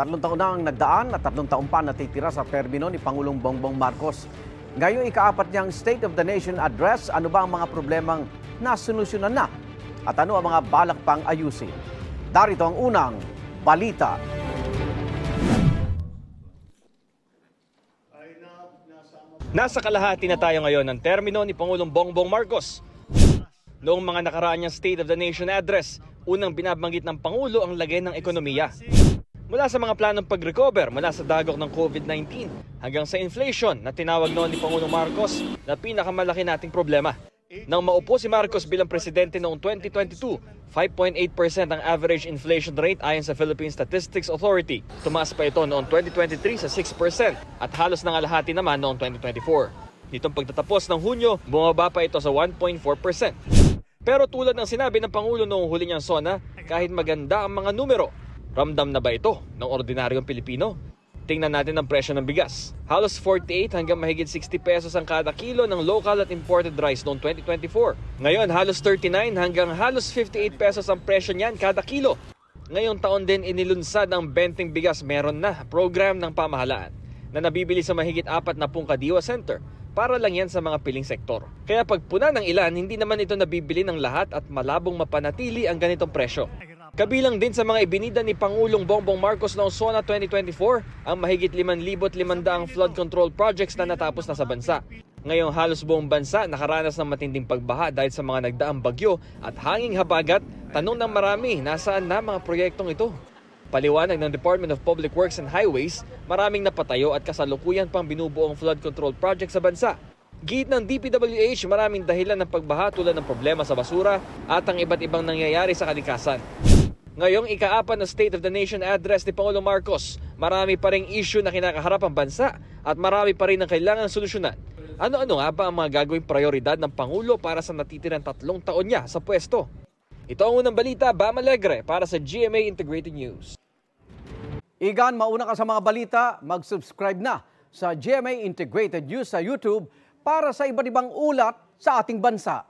3 taon na ang nagdaan at 3 taon pa natitira sa termino ni Pangulong Bongbong Marcos. Ngayong ika-4 niyang State of the Nation Address, ano ba ang mga problemang nasolusyonan na? At ano ang mga balak pang ayusin? Darito ang unang balita. Nasa kalahati na tayo ngayon ng termino ni Pangulong Bongbong Marcos. Noong mga nakaraan niyang State of the Nation Address, unang binabanggit ng Pangulo ang lagay ng ekonomiya. Mula sa mga planong pag-recover mula sa dagok ng COVID-19 hanggang sa inflation na tinawag noon ni Pangulong Marcos na pinakamalaki nating problema. Nang maupo si Marcos bilang presidente noong 2022, 5.8% ang average inflation rate ayon sa Philippine Statistics Authority. Tumaas pa ito noong 2023 sa 6% at halos nangalahati naman noong 2024. Nitong pagtatapos ng Hunyo, bumaba pa ito sa 1.4%. Pero tulad ng sinabi ng Pangulo noong huli niyang SONA, kahit maganda ang mga numero, ramdam na ba ito ng ordinaryong Pilipino? Tingnan natin ang presyo ng bigas. Halos 48 hanggang mahigit 60 pesos ang kada kilo ng local at imported rice noong 2024. Ngayon, halos 39 hanggang halos 58 pesos ang presyo niyan kada kilo. Ngayong taon din inilunsad ang Benteng Bigas Meron Na program ng pamahalaan na nabibili sa mahigit 40 kadiwa center. Para lang yan sa mga piling sektor. Kaya pagpuna ng ilan, hindi naman ito nabibili ng lahat at malabong mapanatili ang ganitong presyo. Kabilang din sa mga ibinida ni Pangulong Bongbong Marcos noong SONA 2024 ang mahigit 5,500 flood control projects na natapos na sa bansa. Ngayong halos buong bansa nakaranas ng matinding pagbaha dahil sa mga nagdaang bagyo at hanging habagat, tanong ng marami, nasaan na mga proyektong ito? Paliwanag ng Department of Public Works and Highways, maraming napatayo at kasalukuyan pang binubuong flood control project sa bansa. Gid ng DPWH, maraming dahilan ng pagbaha tulad ng problema sa basura at ang iba't ibang nangyayari sa kalikasan. Ngayong ika-4 na State of the Nation Address ni Pangulong Marcos, marami pa ring issue na kinakaharap ang bansa at marami pa rin ang kailangan solusyonan. Ano-ano nga ba ang mga gagawing prioridad ng Pangulo para sa natitirang 3 taon niya sa pwesto? Ito ang unang balita, Bam Alegre para sa GMA Integrated News. Igan, mauna ka sa mga balita, mag-subscribe na sa GMA Integrated News sa YouTube para sa iba't ibang ulat sa ating bansa.